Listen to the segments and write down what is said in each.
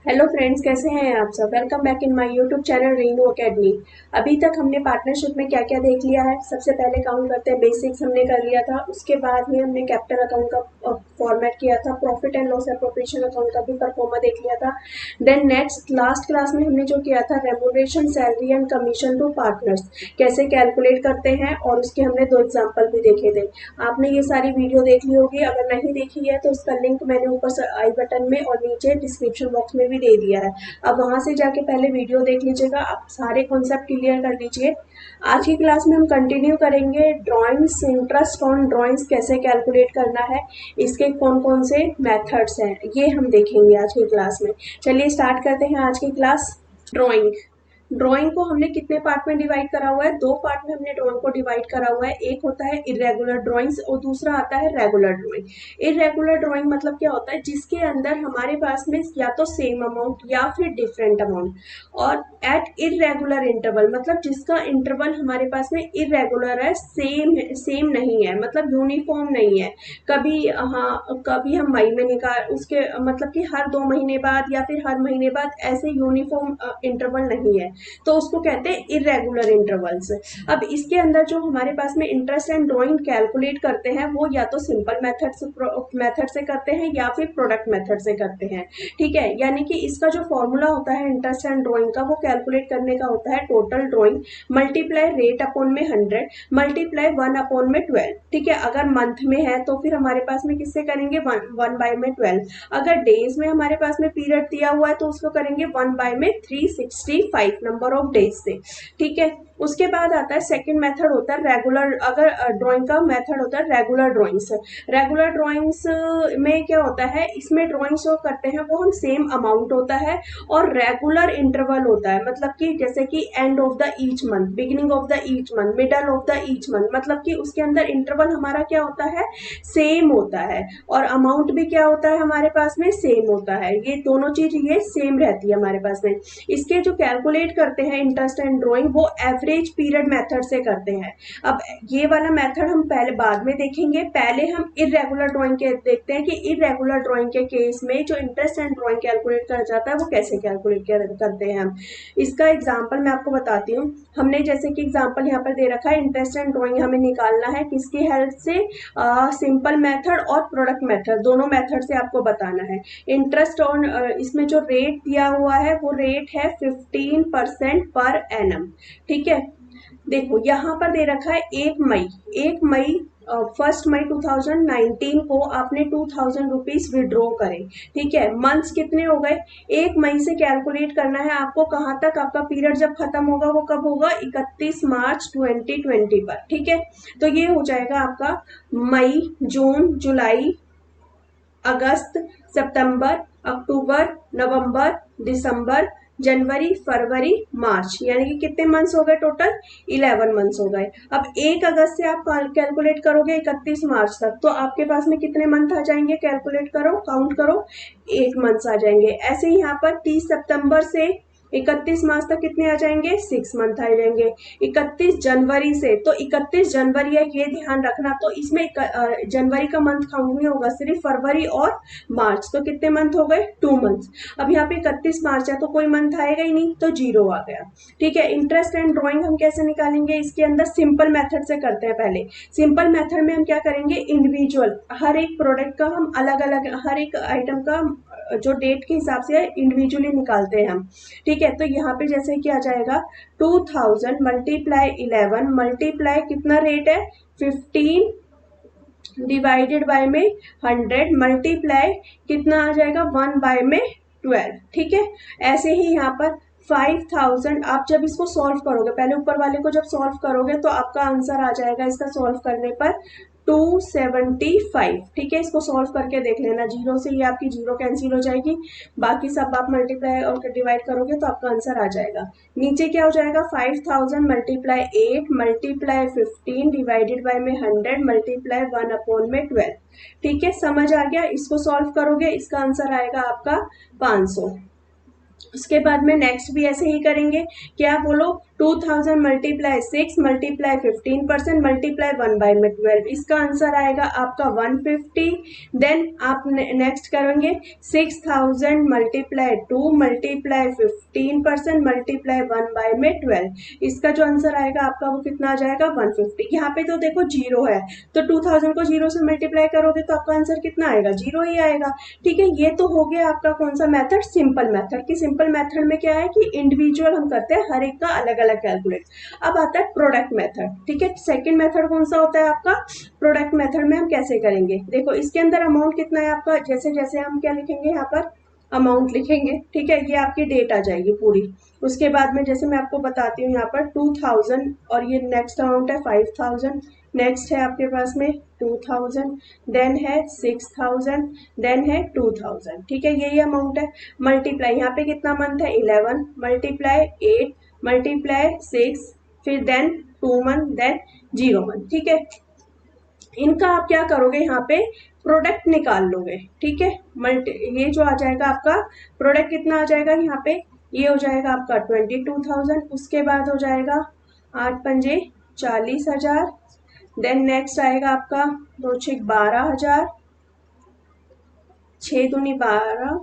Hello friends, कैसे हैं आप सब। Welcome back in my YouTube channel Reenu academy. अभी तक हमने पार्टनरशिप में क्या क्या देख लिया है। सबसे पहले काउंट करते हैं, बेसिक्स हमने कर लिया था। उसके बाद में हमने कैपिटल अकाउंट का फॉर्मेट किया था। Profit and loss appropriation account का भी परफॉर्मा देख लिया था। देन नेक्स्ट लास्ट क्लास में हमने जो किया था, remuneration, salary and commission to partners कैसे कैलकुलेट करते हैं, और उसके हमने 2 एग्जाम्पल भी देखे थे। आपने ये सारी वीडियो देख ली होगी। अगर नहीं देखी है तो उसका लिंक मैंने ऊपर आई बटन में और नीचे डिस्क्रिप्शन बॉक्स में भी दे दिया है। अब वहां से जाके पहले वीडियो देख लीजिएगा, आप सारे कॉन्सेप्ट क्लियर कर लीजिए। आज की क्लास में हम कंटिन्यू करेंगे ड्राइंग्स, इंटरेस्ट ऑन ड्राइंग्स कैसे कैलकुलेट करना है, इसके कौन कौन से मेथड्स हैं, ये हम देखेंगे आज की क्लास में। चलिए स्टार्ट करते हैं आज की क्लास। ड्राइंग ड्राइंग को हमने कितने पार्ट में डिवाइड करा हुआ है? 2 पार्ट में हमने ड्राइंग को डिवाइड करा हुआ है। एक होता है इरेगुलर ड्राइंग्स और दूसरा आता है रेगुलर ड्राइंग। इरेगुलर ड्राइंग मतलब क्या होता है? जिसके अंदर हमारे पास में या तो सेम अमाउंट या फिर डिफरेंट अमाउंट, और एट इरेगुलर इंटरवल मतलब जिसका इंटरवल हमारे पास में इरेगुलर है, सेम नहीं है, मतलब यूनिफॉर्म नहीं है। कभी हाँ, कभी हम मई में निकाल उसके मतलब कि हर 2 महीने बाद या फिर हर महीने बाद, ऐसे यूनिफॉर्म इंटरवल नहीं है, तो उसको कहते हैं इरेगुलर इंटरवल्स। अब इसके अंदर जो हमारे पास में इंटरेस्ट एंड ड्राइंग कैलकुलेट करते हैं, वो या तो सिंपल मेथड से करते हैं या फिर प्रोडक्ट मेथड से करते हैं। ठीक है, यानी कि इसका जो फॉर्मूला होता है इंटरेस्ट एंड ड्राइंग का, वो कैलकुलेट करने का होता है total drawing multiply rate upon में 100 मल्टीप्लाई 1 अपॉन में 12। ठीक है, अगर मंथ में है तो फिर हमारे पास में किससे करेंगे? 1 बाय में 12। अगर डेज में हमारे पास में पीरियड दिया हुआ है तो उसको करेंगे 1 बाय में 365 नंबर ऑफ डेज से। ठीक है, उसके बाद आता है सेकंड मेथड होता है रेगुलर। अगर ड्राइंग का मेथड होता है रेगुलर ड्राइंग्स। रेगुलर ड्राइंग्स में क्या होता है? इसमें ड्राइंग्स जो करते हैं वो हम सेम अमाउंट होता है और रेगुलर इंटरवल होता है, मतलब कि जैसे कि and of the each month, beginning of the each month, middle of the each month, मतलब कि उसके अंदर इंटरवल हमारा क्या होता है? सेम होता है, और अमाउंट भी क्या होता है हमारे पास में? सेम होता है। ये दोनों चीज ये सेम रहती है हमारे पास में। इसके जो कैलकुलेट करते हैं इंटरेस्ट एंड ड्राइंग, वो एवरेज पीरियड मेथड से करते हैं। अब ये वाला मेथड हम पहले बाद में देखेंगे। पहले हम इरेगुलर ड्राइंग के देखते हैं कि इरेगुलर ड्राइंग के केस में जो इंटरेस्ट एंड ड्राइंग कैलकुलेट कर जाता है वो कैसे कैलकुलेट करते हैं हम। इसका एग्जाम्पल मैं आपको बताती हूँ। हमने जैसे कि एग्जाम्पल यहाँ पर दे रखा है, इंटरेस्ट एंड ड्राइंग हमें निकालना है किसकी हेल्प से? सिंपल मेथड और प्रोडक्ट मेथड, दोनों मेथड से आपको बताना है। इंटरेस्ट ऑन इसमें जो रेट दिया हुआ है वो रेट है 15% पर एनम। ठीक है, देखो यहाँ पर दे रखा है 1 मई 1 मई 2019 को आपने 2000 रुपीज विड्रॉ करे। ठीक है, मंथ्स कितने हो गए? 1 मई से कैलकुलेट करना है आपको। कहाँ तक आपका पीरियड जब खत्म होगा वो कब होगा? 31 मार्च 2020 पर। ठीक है, तो ये हो जाएगा आपका मई, जून, जुलाई, अगस्त, सितंबर, अक्टूबर, नवंबर, दिसंबर, जनवरी, फरवरी, मार्च, यानी कि कितने मंथ्स हो गए टोटल? 11 मंथ्स हो गए। अब 1 अगस्त से आप कैलकुलेट करोगे 31 मार्च तक, तो आपके पास में कितने मंथ आ जाएंगे? कैलकुलेट करो, काउंट करो, 8 मंथ्स आ जाएंगे। ऐसे ही यहाँ पर 30 सितंबर से 31 मार्च तक कितने आ जाएंगे? 6 मंथ आ जाएंगे। 31 जनवरी से, तो 31 जनवरी है, ये ध्यान रखना। तो इसमें जनवरी का मंथ काउंट नहीं होगा, सिर्फ फरवरी और मार्च, तो कितने मंथ हो गए? 2 मंथ। अब यहाँ पे 31 मार्च है तो कोई मंथ आएगा ही नहीं, तो 0 आ गया। ठीक है, इंटरेस्ट एंड ड्राइंग हम कैसे निकालेंगे? इसके अंदर सिंपल मेथड से करते हैं। पहले सिंपल मेथड में हम क्या करेंगे? इंडिविजुअल हर एक प्रोडक्ट का हम अलग अलग, हर एक आइटम का जो डेट के हिसाब से इंडिविजुअली निकालते हैं हम। ठीक है, तो यहाँ पे जैसे कि आ जाएगा 2000 मल्टीप्लाई 11 मल्टीप्लाई कितना रेट है? 15 डिवाइडेड बाय में 100 मल्टीप्लाई कितना आ जाएगा? 1 बाय में 12। ठीक है, ऐसे ही यहाँ पर 5000, आप जब इसको सॉल्व करोगे, पहले ऊपर वाले को जब सॉल्व करोगे तो आपका आंसर आ जाएगा इसका सॉल्व करने पर 275। ठीक है, इसको सॉल्व करके देख लेना। 0 से ये आपकी 0 कैंसिल हो जाएगी, बाकी सब आप मल्टीप्लाई और डिवाइड करोगे तो आपका आंसर आ जाएगा। नीचे क्या हो जाएगा? 5000 मल्टीप्लाई 8 मल्टीप्लाई 15 डिवाइडेड बाय में 100 मल्टीप्लाई 1 अपॉन में 12। ठीक है, समझ आ गया? इसको सॉल्व करोगे, इसका आंसर आएगा आपका 500। उसके बाद में नेक्स्ट भी ऐसे ही करेंगे। क्या बोलो? 2000 मल्टीप्लाई 6 मल्टीप्लाई 15% मल्टीप्लाई 1/12, इसका आंसर आएगा आपका 150। देन आप नेक्स्ट करेंगे 6000 मल्टीप्लाई 2 मल्टीप्लाई 15% मल्टीप्लाई 1/12, इसका जो आंसर आएगा आपका वो कितना आ जाएगा 150। यहाँ पे तो देखो जीरो है, तो 2000 को जीरो से मल्टीप्लाई करोगे तो आपका आंसर कितना आएगा, जीरो ही आएगा। ठीक है, ये तो हो गया आपका कौन सा मेथड, सिंपल मेथड। कि सिंपल मेथड में क्या है कि इंडिविजुअल हम करते हैं, हर एक का अलग अलग कैलकुलेट। अब आता है प्रोडक्ट मेथड। ठीक है, सेकंड मेथड कौन सा होता है आपका, प्रोडक्ट मेथड में हम कैसे करेंगे, देखो इसके अंदर अमाउंट कितना है आपका, जैसे जैसे हम क्या लिखेंगे यहाँ पर अमाउंट लिखेंगे। ठीक है, ये आपकी डेट आ जाएगी पूरी। उसके बाद में जैसे मैं आपको बताती हूँ यहाँ पर 2000 और ये नेक्स्ट अमाउंट है 5000, नेक्स्ट है आपके पास में 2000, देन है 6000, देन है 2000। ठीक है, यही अमाउंट है। मल्टीप्लाई यहाँ पे कितना मंथ है 11, मल्टीप्लाई 8 मल्टीप्लाई 6, फिर देन 2 मंथ, देन 0 मंथ। ठीक है, इनका आप क्या करोगे, यहाँ पे प्रोडक्ट निकाल लोगे। ठीक है, ये जो आ जाएगा आपका प्रोडक्ट कितना आ जाएगा यहाँ पे, ये हो जाएगा आपका 22,000। उसके बाद हो जाएगा 8 पंजे 40,000, देन नेक्स्ट आएगा आपका 2 6 12,000, 6 दूनी 12।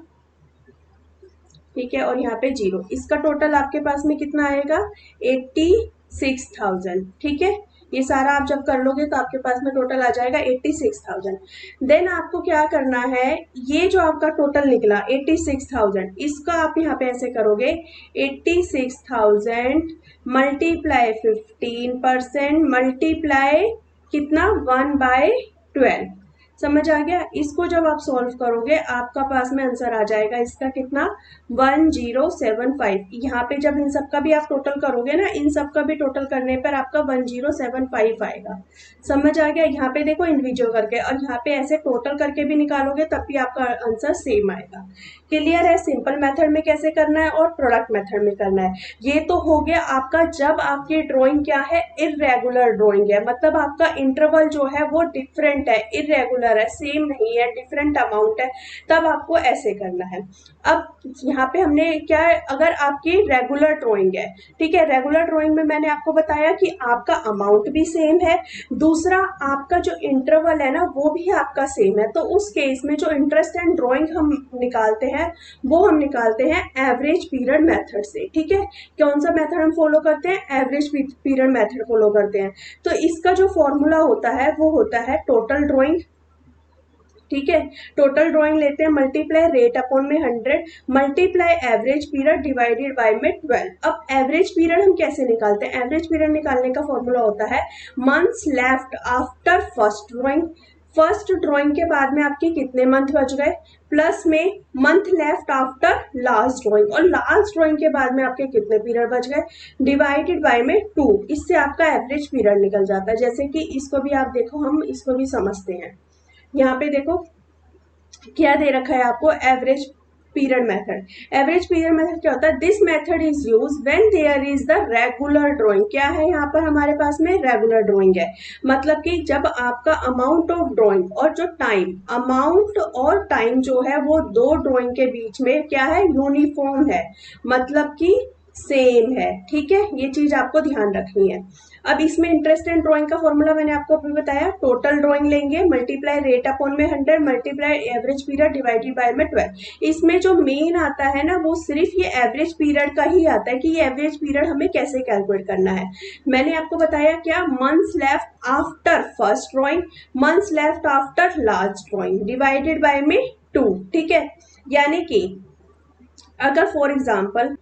ठीक है, और यहाँ पे जीरो, इसका टोटल आपके पास में कितना आएगा 86,000। ठीक है, ये सारा आप जब कर लोगे तो आपके पास में टोटल आ जाएगा 86,000। देन आपको क्या करना है, ये जो आपका टोटल निकला 86,000, इसका आप यहाँ पे ऐसे करोगे 86,000 मल्टीप्लाई 15% मल्टीप्लाई कितना 1/12। समझ आ गया। इसको जब आप सॉल्व करोगे आपका पास में आंसर आ जाएगा इसका कितना 1075। यहाँ पे जब इन सब का भी आप टोटल करोगे ना, इन सब का भी टोटल करने पर आपका 1075 आएगा। समझ आ गया। यहाँ पे देखो इंडिविजुअल करके, और यहाँ पे ऐसे टोटल करके भी निकालोगे तब भी आपका आंसर सेम आएगा। क्लियर है, सिंपल मेथड में कैसे करना है और प्रोडक्ट मेथड में करना है। ये तो हो गया आपका जब आपकी ड्राइंग क्या है, इर्रेगुलर ड्राइंग है, मतलब आपका इंटरवल जो है वो डिफरेंट है, इर्रेगुलर है, सेम नहीं है, डिफरेंट अमाउंट है, तब आपको ऐसे करना है। अब यहाँ पे हमने क्या है, अगर आपकी रेगुलर ड्राइंग है, ठीक है, रेगुलर ड्राइंग में मैंने आपको बताया कि आपका अमाउंट भी सेम है, दूसरा आपका जो इंटरवल है ना वो भी आपका सेम है, तो उस केस में जो इंटरेस्ट एंड ड्राइंग हम निकालते हैं वो हम निकालते हैं एवरेज पीरियड मेथड से। ठीक है, कौन सा मेथड हम फॉलो करते हैं, एवरेज पीरियड मेथड फॉलो करते हैं। तो इसका जो फॉर्मूला होता है वो होता है टोटल ड्राइंग। ठीक है, टोटल ड्राइंग लेते हैं मल्टीप्लाई रेट अपॉन में 100 multiply average period divided by में 12। अब एवरेज पीरियड हम कैसे निकालते हैं, एवरेज पीरियड निकालने का फॉर्मूला होता है months left after first drawing. First drawing के बाद में आपके कितने मंथ बच गए, प्लस में month left after last drawing, और लास्ट ड्राइंग के बाद में आपके कितने पीरियड बच गए, डिवाइडेड बाय में 2। इससे आपका एवरेज पीरियड निकल जाता है। जैसे कि इसको भी आप देखो, हम इसको भी समझते हैं। यहाँ पे देखो क्या दे रखा है आपको, average period method. Average period method क्या होता है, this method is use when there is the regular drawing. क्या है यहाँ पर हमारे पास में रेगुलर ड्राइंग है, मतलब कि जब आपका अमाउंट ऑफ ड्राइंग और जो टाइम, अमाउंट और टाइम जो है वो दो ड्राइंग के बीच में क्या है, यूनिफॉर्म है, मतलब कि सेम है। ठीक है, ये चीज आपको ध्यान रखनी है। अब इसमें इंटरेस्ट एंड ड्राइंग का फॉर्मूला मैंने आपको अभी बताया, टोटल ड्राइंग लेंगे मल्टीप्लाई रेट अपॉन में 100 multiply average period divided by में 12। इसमें जो मेन आता है ना वो सिर्फ ये एवरेज पीरियड का ही आता है कि ये एवरेज पीरियड हमें कैसे कैलकुलेट करना है। मैंने आपको बताया क्या, months left after first drawing, months left after last drawing divided by में 2। ठीक है, यानी कि अगर फॉर एग्जाम्पल,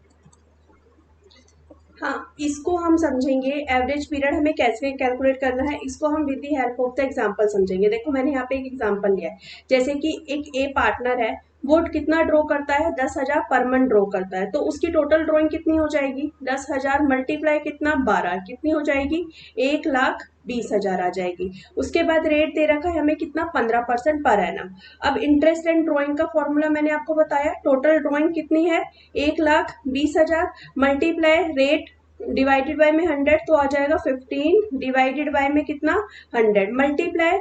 हाँ इसको हम समझेंगे एवरेज पीरियड हमें कैसे कैलकुलेट करना है, इसको हम with the help of the example समझेंगे। देखो मैंने यहाँ पे एक एग्जांपल लिया है, जैसे कि एक ए पार्टनर है, वो कितना ड्रॉ करता है 10,000 पर मंथ ड्रॉ करता है, तो उसकी टोटल ड्रॉइंग कितनी हो जाएगी, 10,000 मल्टीप्लाई कितना 12, कितनी हो जाएगी 1,20,000 आ जाएगी। उसके बाद रेट दे रखा है हमें कितना 15% पर एनम। अब इंटरेस्ट एंड ड्रॉइंग का फॉर्मूला मैंने आपको बताया, टोटल ड्रॉइंग कितनी है 1,20,000 मल्टीप्लाई रेट डिवाइडेड बाय में 100, तो आ जाएगा 15 डिवाइडेड बाय में कितना 100 मल्टीप्लाई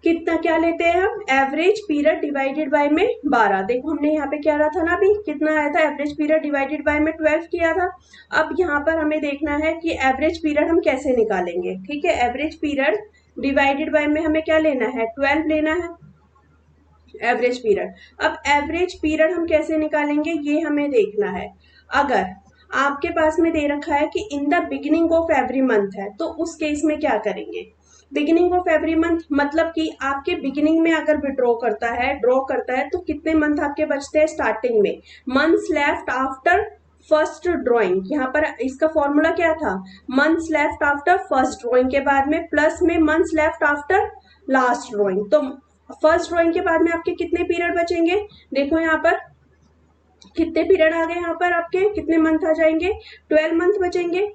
कितना क्या लेते हैं हम, एवरेज पीरियड डिवाइडेड बाय में 12। देखो हमने यहाँ पे क्या रहा था ना, अभी कितना आया था, एवरेज पीरियड डिवाइडेड बाय में 12 किया था। अब यहाँ पर हमें देखना है कि एवरेज पीरियड हम कैसे निकालेंगे। ठीक है, एवरेज पीरियड डिवाइडेड बाय में हमें क्या लेना है, 12 लेना है एवरेज पीरियड। अब एवरेज पीरियड हम कैसे निकालेंगे ये हमें देखना है। अगर आपके पास में दे रखा है कि इन the beginning of every month है, तो उस केस में क्या करेंगे, बिगिनिंग ऑफ एवरी मंथ मतलब कि आपके बिगिनिंग में अगर विड्रॉ करता है, ड्रॉ करता है, तो कितने मंथ आपके बचते हैं स्टार्टिंग में, months left after first drawing. यहाँ पर इसका फॉर्मूला क्या था, months left after first drawing के बाद में प्लस में months left after last drawing. तो फर्स्ट ड्रॉइंग के बाद में आपके कितने पीरियड बचेंगे, देखो यहाँ पर कितने पीरियड आ गए, यहाँ पर आपके कितने मंथ आ जाएंगे, 12 मंथ बचेंगे।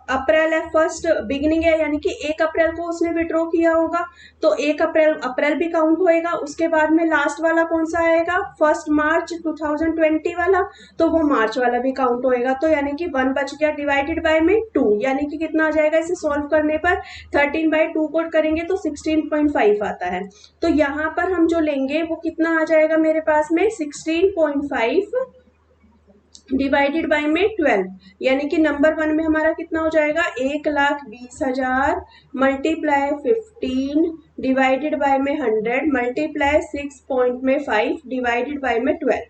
अप्रैल है, फर्स्ट बिगिनिंग है, यानी कि 1 अप्रैल को उसने विड्रॉ किया होगा, तो 1 अप्रैल अप्रैल भी काउंट होएगा। उसके बाद में लास्ट वाला कौन सा आएगा, 1 मार्च 2020 वाला, तो वो मार्च वाला भी काउंट होएगा। तो यानी कि 1 बच गया डिवाइडेड बाय में 2, यानी कि कितना आ जाएगा, इसे सॉल्व करने पर 13/2 को करेंगे तो 16.5 आता है। तो यहाँ पर हम जो लेंगे वो कितना आ जाएगा मेरे पास में, 16.5 डिवाइडेड बाय में 12, यानी कि नंबर 1 में हमारा कितना हो जाएगा, 1,20,000 मल्टीप्लाई 15 डिवाइडेड बाय में 100 मल्टीप्लाई 6.5 डिवाइडेड बाय में 12।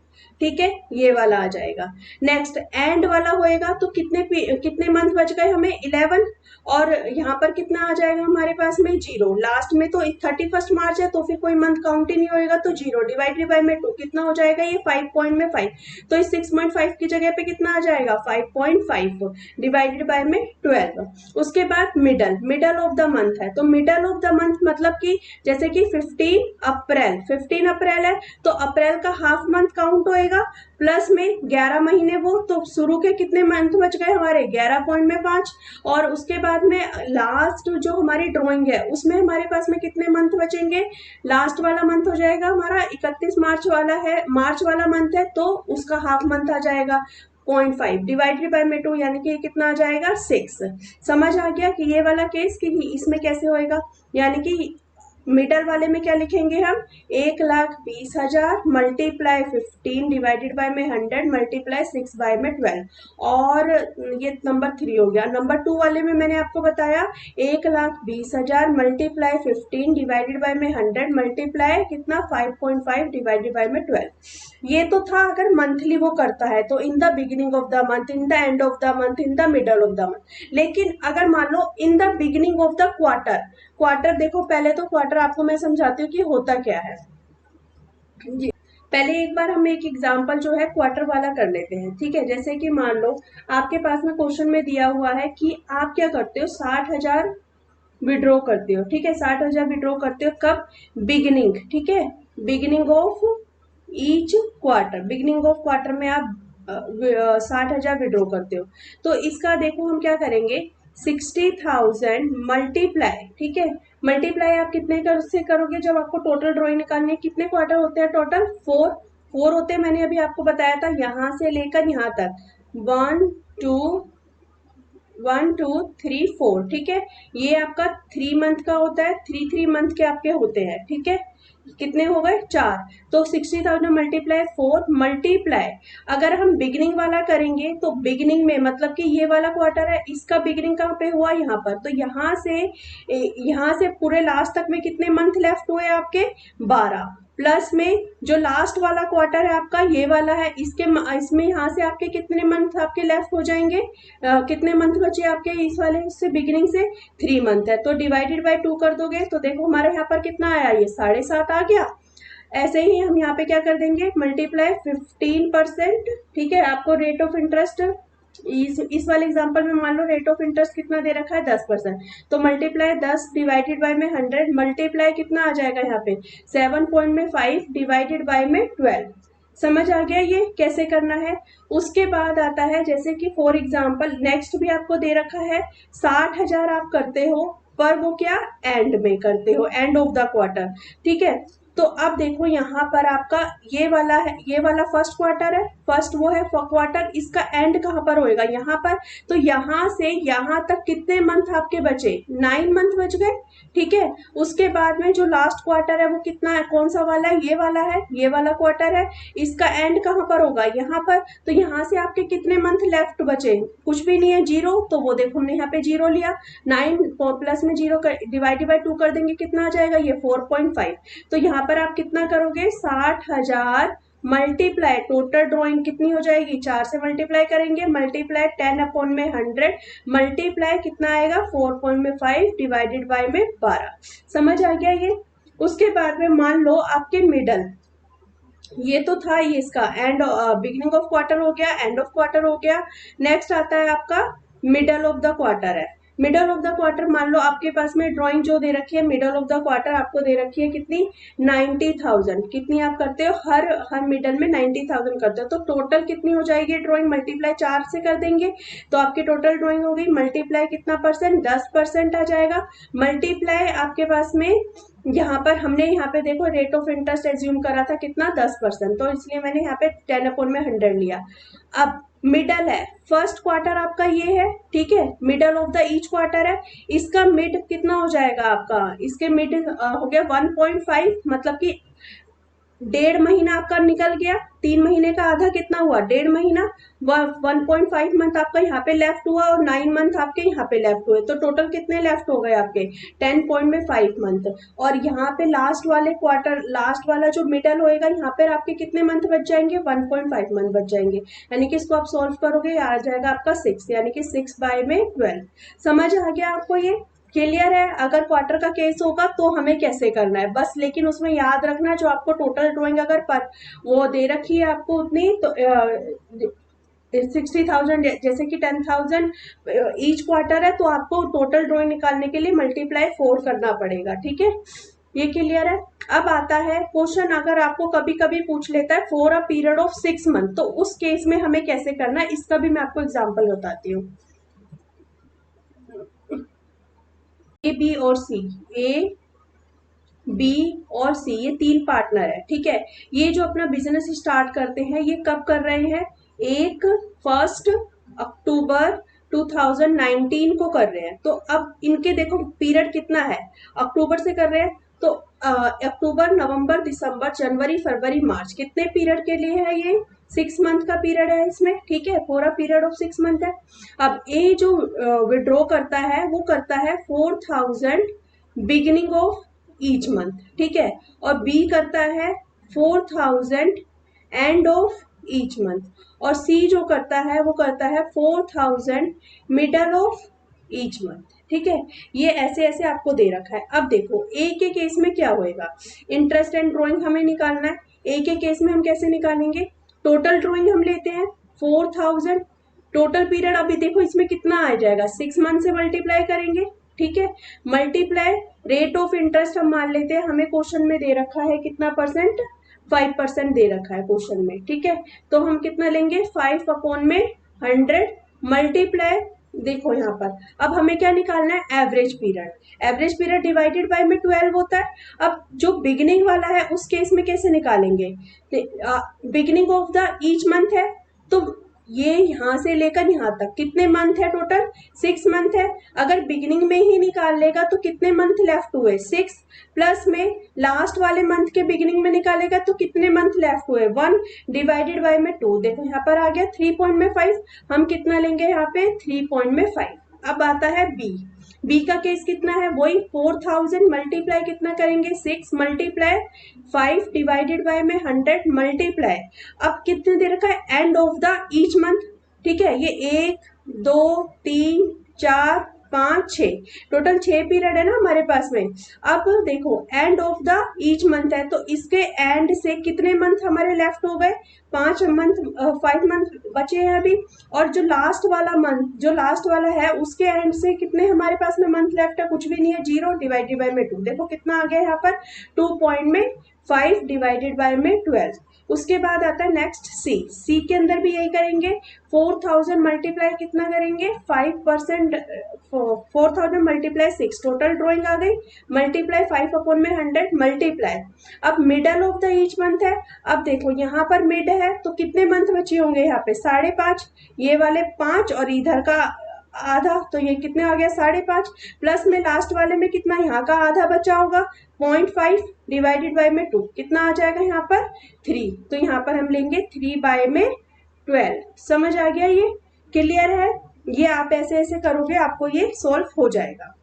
ठीक है, ये वाला आ जाएगा। नेक्स्ट एंड वाला होएगा, तो कितने मंथ बच गए हमें, 11, और यहाँ पर कितना आ जाएगा हमारे पास में 0। लास्ट में तो 31 मार्च है, तो फिर कोई मंथ काउंट ही नहीं होएगा, तो 0 डिवाइडेड बाय में 2 कितना हो जाएगा, ये 5.5, तो इस 6.5 की जगह पे कितना आ जाएगा, 5.5 डिवाइडेड बाय में 12। उसके बाद मिडल ऑफ द मंथ है, तो मिडल ऑफ द मंथ मतलब कि जैसे कि 15 अप्रैल है, तो अप्रैल का हाफ मंथ काउंट होएगा, प्लस में 11 महीने, वो तो शुरू के कितने मंथ बच गए हमारे, 11.5, और उसके बाद में लास्ट जो हमारी ड्राइंग है उसमें हमारे पास में कितने मंथ बचेंगे, लास्ट वाला मंथ हो जाएगा हमारा 31 मार्च वाला है, मार्च वाला मंथ है, तो उसका हाफ मंथ आ जाएगा 0.5 डिवाइडेड बाय में 2, यानी कि कितना आ जाएगा 6। समझ आ गया कि ये वाला केस कि इसमें कैसे होएगा, यानी कि मिडल वाले में क्या लिखेंगे हम, 1,20,000 मल्टीप्लाई 15 डिवाइडेड बाय में 100 मल्टीप्लाई 6 बाय में 12, और ये नंबर 3 हो गया। नंबर 2 वाले में मैंने आपको बताया 1,20,000 मल्टीप्लाई 15 डिवाइडेड बाय में 100 मल्टीप्लाई कितना 5.5 डिवाइडेड बाय में 12। ये तो था अगर मंथली वो करता है, तो in the beginning of the month, in the end of the month, in the middle of the month. लेकिन अगर मान लो in the beginning of the quarter, देखो पहले तो क्वार्टर आपको मैं समझाती हूँ कि होता क्या है जी। पहले एक बार हम एक एग्जांपल जो है क्वार्टर वाला कर लेते हैं। ठीक है, जैसे कि मान लो आपके पास में क्वेश्चन में दिया हुआ है कि आप क्या करते हो, 60,000 विड्रॉ करते हो। ठीक है, 60,000 विड्रॉ करते हो कब, बिगिनिंग, ठीक है, beginning of each quarter, beginning of quarter में आप 60,000 विड्रॉ करते हो। तो इसका देखो हम क्या करेंगे, 60,000 मल्टीप्लाई, ठीक है, मल्टीप्लाई आप कितने से करोगे, जब आपको टोटल ड्रॉइंग निकालनी है, कितने क्वार्टर होते हैं टोटल, 4 होते हैं, मैंने अभी आपको बताया था, यहां से लेकर यहाँ तक 1 2 3 4। ठीक है, ये आपका 3 मंथ का होता है, 3 मंथ के आपके होते हैं। ठीक है, कितने हो गए, 4, तो 60,000 मल्टीप्लाई 4 मल्टीप्लाई, अगर हम बिगिनिंग वाला करेंगे तो बिगिनिंग में मतलब कि ये वाला क्वार्टर है, इसका बिगिनिंग कहाँ पे हुआ, यहाँ पर, तो यहाँ से पूरे लास्ट तक में कितने मंथ लेफ्ट हुए आपके, 12, प्लस में जो लास्ट वाला क्वार्टर है आपका ये वाला है, इसमें यहाँ से आपके कितने मंथ आपके लेफ्ट हो जाएंगे, कितने मंथ बचे आपके इस वाले से बिगिनिंग से, 3 मंथ है, तो डिवाइडेड बाय 2 कर दोगे, तो देखो हमारे यहाँ पर कितना आया, ये 7.5 आ गया। ऐसे ही हम यहाँ पे क्या कर देंगे, मल्टीप्लाई 15%। ठीक है, आपको रेट ऑफ इंटरेस्ट इस वाले एग्जांपल में मान लो रेट ऑफ इंटरेस्ट कितना दे रखा है, 10%, तो मल्टीप्लाई 10 डिवाइडेड बाय में 100 मल्टीप्लाई कितना आ जाएगा यहाँ पे 7.5 डिवाइडेड बाय में 12। समझ आ गया ये कैसे करना है। उसके बाद आता है जैसे कि फॉर एग्जांपल नेक्स्ट भी आपको दे रखा है, 60,000 आप करते हो, पर वो क्या एंड में करते हो, एंड ऑफ द क्वार्टर। ठीक है, तो अब देखो यहाँ पर आपका ये वाला है, ये वाला फर्स्ट क्वार्टर है, फर्स्ट वो है क्वार्टर, इसका एंड कहाँ पर होएगा, यहाँ पर। तो यहाँ से यहाँ तक कितने मंथ आपके बचे, 9 मंथ बच गए, ठीक है। उसके बाद में जो लास्ट क्वार्टर है वो कितना है, कौन सा वाला है, ये वाला है, ये वाला क्वार्टर है, इसका एंड कहाँ पर होगा, यहाँ पर। तो यहाँ से आपके कितने मंथ लेफ्ट बचे, कुछ भी नहीं है, 0। तो वो देखो हमने यहाँ पे 0 लिया, 9 प्लस में 0 डिवाइडेड बाई 2 कर देंगे, कितना आ जाएगा, ये 4.5। तो यहाँ पर आप कितना करोगे, 60,000 मल्टीप्लाई, टोटल ड्राइंग कितनी हो जाएगी, 4 से मल्टीप्लाई करेंगे, मल्टीप्लाई 10/100, मल्टीप्लाई कितना आएगा 4.5 डिवाइडेड बाय में 12। समझ आ गया ये। उसके बाद में मान लो आपके मिडल, ये तो था ये इसका एंड, बिगिनिंग ऑफ क्वार्टर हो गया, एंड ऑफ क्वार्टर हो गया। नेक्स्ट आता है आपका मिडल ऑफ द क्वार्टर है। मिडल ऑफ द क्वार्टर मान लो आपके पास में ड्राइंग जो दे रखी है, मिडल ऑफ द क्वार्टर आपको दे रखी है कितनी, 90,000। कितनी आप करते हो, हर मिडल में 90,000 करते हो, तो टोटल कितनी हो जाएगी ड्राइंग, मल्टीप्लाई 4 से कर देंगे तो आपकी टोटल ड्राइंग हो गई, मल्टीप्लाई कितना परसेंट, 10% आ जाएगा। मल्टीप्लाई आपके पास में यहाँ पर हमने यहाँ पे देखो रेट ऑफ इंटरेस्ट एज्यूम करा था कितना, 10%, तो इसलिए मैंने यहाँ पे 10/100 लिया। अब मिडल है, फर्स्ट क्वार्टर आपका ये है, ठीक है, middle of the each quarter है, इसका मिड कितना हो जाएगा आपका, इसके मिड हो गया 1.5, मतलब कि 1.5 महीना आपका निकल गया, 3 महीने का आधा कितना हुआ, 1.5 महीना, 1.5 मंथ आपका यहाँ पे लेफ्ट हुआ और 9 मंथ आपके यहाँ पे लेफ्ट हुए, तो टोटल कितने लेफ्ट हो गए आपके 10.5 मंथ। और यहाँ पे लास्ट वाले क्वार्टर, लास्ट वाला जो मिडल होएगा, यहाँ पे आपके कितने मंथ बच जाएंगे, 1.5 मंथ बच जाएंगे, यानी कि इसको आप सॉल्व करोगे आ जाएगा आपका 6, यानी कि 6/12। समझ आ गया आपको ये, क्लियर है। अगर क्वार्टर का केस होगा तो हमें कैसे करना है बस, लेकिन उसमें याद रखना जो आपको टोटल ड्राइंग अगर पर वो दे रखी है आपको उतनी, तो 60,000 जैसे कि 10,000 ईच क्वार्टर है, तो आपको टोटल ड्राइंग निकालने के लिए मल्टीप्लाई 4 करना पड़ेगा, ठीक है। ये क्लियर है। अब आता है क्वेश्चन, अगर आपको कभी कभी पूछ लेता है for a period of 6 month, तो उस केस में हमें कैसे करना है, इसका भी मैं आपको एग्जाम्पल बताती हूँ। ए बी और सी, ए बी और सी ये 3 पार्टनर है, ठीक है। ये जो अपना बिजनेस स्टार्ट करते हैं ये कब कर रहे हैं, 1 अक्टूबर 2019 को कर रहे हैं। तो अब इनके देखो पीरियड कितना है, अक्टूबर से कर रहे हैं, तो अक्टूबर, नवंबर, दिसंबर, जनवरी, फरवरी, मार्च, कितने पीरियड के लिए है ये, 6 मंथ का पीरियड है इसमें, ठीक है, पूरा पीरियड ऑफ 6 मंथ है। अब ए जो विड्रॉ करता है वो करता है 4,000 बिगिनिंग ऑफ ईच मंथ, ठीक है, और बी करता है 4,000 एंड ऑफ ईच मंथ, और सी जो करता है वो करता है 4,000 मिडल ऑफ ईच मंथ, ठीक है। ये ऐसे ऐसे आपको दे रखा है। अब देखो ए के केस में क्या होएगा, इंटरेस्ट एंड ड्राइंग हमें निकालना है। ए के केस में हम कैसे निकालेंगे, टोटल ड्राइंग हम लेते हैं 4,000, टोटल पीरियड अभी देखो इसमें कितना आ जाएगा, 6 मंथ से मल्टीप्लाई करेंगे, ठीक है, मल्टीप्लाई रेट ऑफ इंटरेस्ट हम मान लेते हैं, हमें क्वेश्चन में दे रखा है कितना परसेंट, 5% दे रखा है क्वेश्चन में, ठीक है। तो हम कितना लेंगे 5/100 मल्टीप्लाई, देखो यहाँ पर अब हमें क्या निकालना है, average period, average period divided by में 12 होता है। अब जो बिगिनिंग वाला है उस केस में कैसे निकालेंगे, beginning of the each month है, तो ये यहाँ से लेकर यहाँ तक कितने मंथ है, टोटल 6 मंथ है। अगर बिगिनिंग में ही निकाल लेगा तो कितने मंथ लेफ्ट हुए, 6, प्लस में लास्ट वाले मंथ के बिगिनिंग में निकालेगा तो कितने मंथ लेफ्ट हुए, 1 डिवाइडेड बाय में 2, देखो यहाँ पर आ गया 3.5, हम कितना लेंगे यहाँ पे 3.5। अब आता है बी, बी का केस कितना है, वही 4,000 मल्टीप्लाई कितना करेंगे 6 मल्टीप्लाई 5 डिवाइडेड बाय में 100 मल्टीप्लाई, अब कितने दे रखा है, and of the each month, ठीक है, ये 1 2 3 4 5 6, टोटल 6 पीरियड है ना हमारे पास में। अब देखो and of the each month है, तो इसके एंड से कितने मंथ हमारे लेफ्ट हो गए, 5 मंथ बचे हैं अभी, और जो लास्ट वाला मंथ, जो लास्ट वाला है उसके एंड से कितने हमारे पास में मंथ लेफ्ट है, कुछ भी नहीं है, 0 डिवाइडेड बाय में 2, देखो कितना आ गया यहाँ पर 5 डिवाइडेड बाय में 12। उसके बाद आता है नेक्स्ट सी के अंदर भी यही करेंगे। 4000 मल्टीप्लाई कितना करेंगे 5%, 4000 मल्टीप्लाई 6, टोटल ड्राइंग आ गई, मल्टीप्लाई 5 अपॉन में 100 मल्टीप्लाई। अब middle of the each month है। अब देखो यहाँ पर मिड है तो कितने मंथ बचे होंगे यहाँ पे 5.5, ये वाले 5 और इधर का आधा, तो ये कितने आ गया 5.5, प्लस में लास्ट वाले में कितना यहाँ का आधा बचा होगा 0.5 डिवाइडेड बाय में 2, कितना आ जाएगा यहाँ पर 3, तो यहाँ पर हम लेंगे 3 बाय में 12। समझ आ गया, ये क्लियर है। ये आप ऐसे ऐसे करोगे आपको ये सॉल्व हो जाएगा।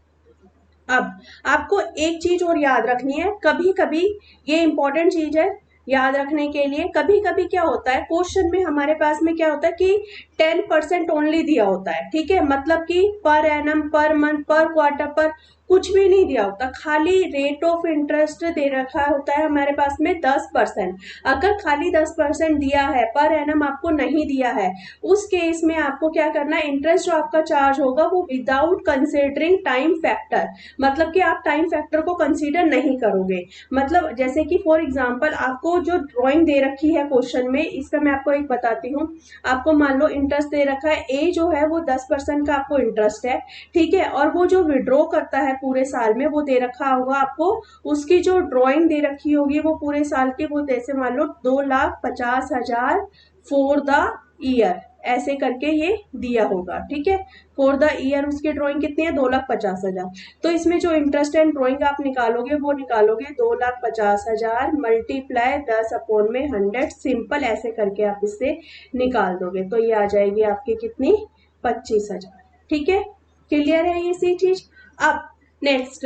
अब आपको एक चीज और याद रखनी है, कभी कभी ये इंपॉर्टेंट चीज है याद रखने के लिए। कभी कभी क्या होता है क्वेश्चन में हमारे पास में क्या होता है कि 10% ओनली दिया होता है, ठीक है, मतलब कि पर एनम, पर मंथ, पर क्वार्टर, पर कुछ भी नहीं दिया होता, खाली रेट ऑफ इंटरेस्ट दे रखा होता है हमारे पास में 10%। अगर खाली 10% दिया है, पर एनम आपको नहीं दिया है, उस केस में आपको क्या करना है, इंटरेस्ट जो आपका चार्ज होगा वो विदाउट कंसिडरिंग टाइम फैक्टर, मतलब कि आप टाइम फैक्टर को कंसीडर नहीं करोगे। मतलब जैसे कि फॉर एग्जांपल आपको जो ड्राइंग दे रखी है क्वेश्चन में, इसका मैं आपको एक बताती हूँ। आपको मान लो इंटरेस्ट दे रखा है, ए जो है वो 10% का आपको इंटरेस्ट है, ठीक है, और वो जो विड्रॉ करता है पूरे साल में वो दे रखा होगा आपको, उसकी जो ड्राइंग दे रखी होगी वो पूरे साल की, वो जैसे मान लो 2,50,000 फॉर द ईयर, ऐसे करके ये दिया होगा, ठीक है, फॉर द ईयर उसकी ड्राइंग कितनी है 2,50,000। तो इसमें जो इंटरेस्ट एंड ड्राइंग आप निकालोगे वो निकालोगे 2,50,000 मल्टीप्लाई 10 अपॉन में 100, सिंपल ऐसे करके आप इससे निकाल दोगे, तो ये आ जाएगी आपकी कितनी 25,000। ठीक है, क्लियर है ये सी चीज। अब नेक्स्ट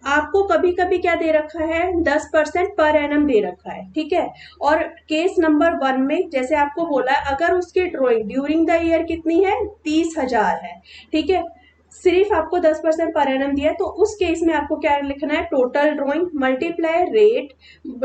आपको कभी कभी क्या दे रखा है 10% पर एनम दे रखा है, ठीक है, और केस नंबर 1 में जैसे आपको बोला है अगर उसकी ड्राइंग ड्यूरिंग द ईयर कितनी है 30,000 है, ठीक है, सिर्फ आपको 10% पर एनम दिया है, तो उस केस में आपको क्या लिखना है total drawing multiply rate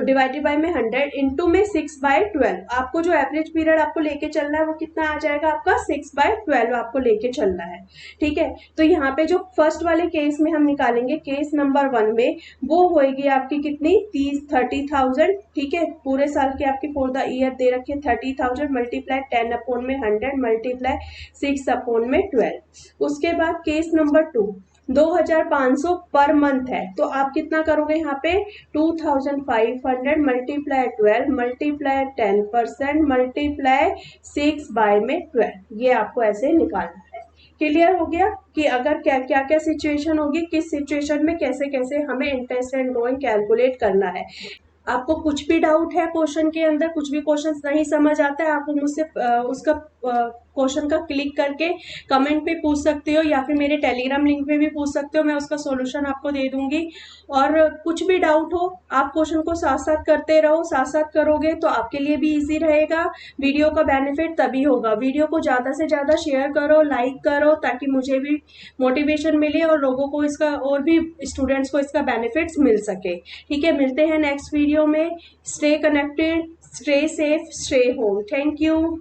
divided by में 100 इंटू में 6/12। आपको जो एवरेज पीरियड आपको लेके चलना है वो कितना आ जाएगा आपका 6/12 आपको लेके चलना है, ठीक है। तो यहाँ पे जो फर्स्ट वाले केस में हम निकालेंगे केस नंबर 1 में, वो होगी आपकी कितनी 30,000, ठीक है, पूरे साल की आपकी फॉर द ईयर दे रखी है 30,000 मल्टीप्लाई 10 अपॉन में 100 मल्टीप्लाई 6 अपॉन में 12। उसके बाद केस नंबर 2 2,500 पर मंथ है, तो आप कितना करोगे यहाँ पे 2,500 मल्टीप्लाई 12 मल्टीप्लाई 10% मल्टीप्लाई 6 बाय में 12, ये आपको ऐसे निकालना है। क्लियर हो गया कि अगर क्या क्या क्या सिचुएशन होगी, किस सिचुएशन में कैसे कैसे हमें इंटरेस्ट एंड ड्राइंग कैलकुलेट करना है। आपको कुछ भी डाउट है क्वेश्चन के अंदर, कुछ भी क्वेश्चन नहीं समझ आता है, आप मुझसे उसका क्वेश्चन का क्लिक करके कमेंट पे पूछ सकते हो, या फिर मेरे टेलीग्राम लिंक पे भी पूछ सकते हो, मैं उसका सॉल्यूशन आपको दे दूंगी। और कुछ भी डाउट हो आप क्वेश्चन को साथ साथ करते रहो, साथ साथ करोगे तो आपके लिए भी इजी रहेगा। वीडियो का बेनिफिट तभी होगा, वीडियो को ज़्यादा से ज़्यादा शेयर करो, लाइक करो, ताकि मुझे भी मोटिवेशन मिले और लोगों को इसका, और भी स्टूडेंट्स को इसका बेनिफिट्स मिल सके। ठीक है, मिलते हैं नेक्स्ट वीडियो में। Stay connected, stay safe, stay home. Thank you.